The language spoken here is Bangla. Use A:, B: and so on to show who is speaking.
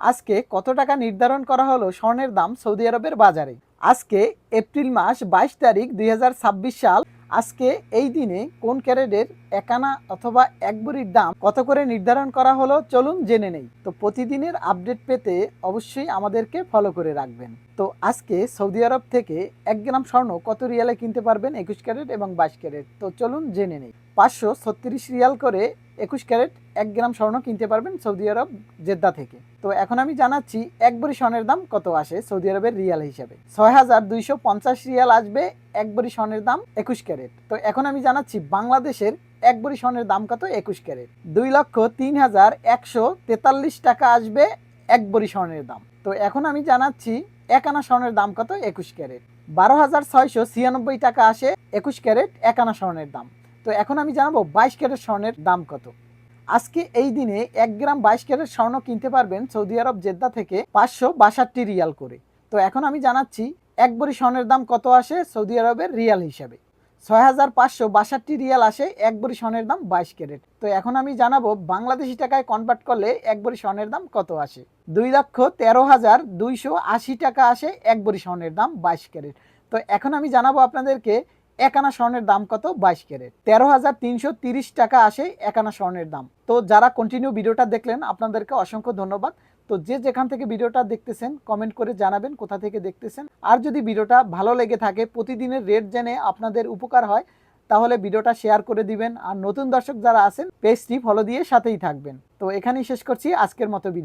A: আজকে কত টাকা নির্ধারণ করা হলো স্বর্ণের দাম সৌদি আরবের বাজারে? আজকে এপ্রিল মাস 22 তারিখ 2026 সাল। আজকে এই দিনে কোন ক্যারেটের 1 আনা অথবা 1 ভরির দাম কত করে নির্ধারণ করা হলো চলুন জেনে নেই। তো প্রতিদিনের আপডেট পেতে অবশ্যই আমাদেরকে ফলো করে রাখবেন। তো আজকে সৌদি আরব থেকে 1 গ্রাম স্বর্ণ কত রিয়ালে কিনতে পারবেন 21 ক্যারেট এবং 22 ক্যারেট? তো চলুন জেনে নেই। 536 রিয়াল করে 21 ক্যারেট 1 গ্রাম স্বর্ণ কিনতে পারবেন সৌদি আরব জেদ্দা থেকে। তো এখন আমি জানাচ্ছি 1 ভরি স্বর্ণের দাম কত আসে সৌদি আরবের রিয়াল হিসাবে। 6250 রিয়াল আসবে 1 ভরি স্বর্ণের দাম 21 ক্যারেট। তো এখন আমি জানাচ্ছি বাংলাদেশের 1 ভরি স্বর্ণের দাম কত 21 ক্যারেট। 2,03,143 টাকা আসবে 1 ভরি স্বর্ণের দাম। তো এখন আমি জানাচ্ছি 1 আনা স্বর্ণের দাম কত 21 ক্যারেট। 12,696 টাকা আসে 21 ক্যারেট 1 আনা স্বর্ণের দাম। তো এখন আমি জানাবো 22 ক্যারেট স্বর্ণের দাম কত। আজকে এই দিনে 1 গ্রাম 22 ক্যারেট স্বর্ণ কিনতে পারবেন সৌদি আরব জেদ্দা থেকে 562 রিয়াল করে। তো এখন আমি জানাচ্ছি 1 ভরি স্বর্ণের দাম কত আসে সৌদি আরবের রিয়াল হিসাবে। 6562 রিয়াল আসে 1 ভরি স্বর্ণের দাম 22 ক্যারেট। তো এখন আমি জানাবো বাংলাদেশি টাকায় কনভার্ট করলে 1 ভরি স্বর্ণের দাম কত আসে। 2,13,280 টাকা আসে 1 ভরি স্বর্ণের দাম 22 ক্যারেট। তো এখন আমি জানাবো আপনাদেরকে 1 আনা স্বর্ণের দাম কত 22 ক্যারেট। 13,330 টাকা আসে 1 আনা স্বর্ণের দাম। তো যারা কন্টিনিউ ভিডিওটা দেখলেন আপনাদেরকে অসংখ্য ধন্যবাদ। তো যে যেখান থেকে ভিডিওটা দেখতেছেন কমেন্ট করে জানাবেন কোথা থেকে দেখতেছেন। আর যদি ভিডিওটা ভালো লেগে থাকে প্রতিদিনের রেট জেনে আপনাদের উপকার হয় তাহলে ভিডিওটা শেয়ার করে দিবেন। আর নতুন দর্শক যারা আছেন পেজটি ফলো দিয়ে সাথেই থাকবেন। তো এখানেই শেষ করছি আজকের মতো ভিডিও।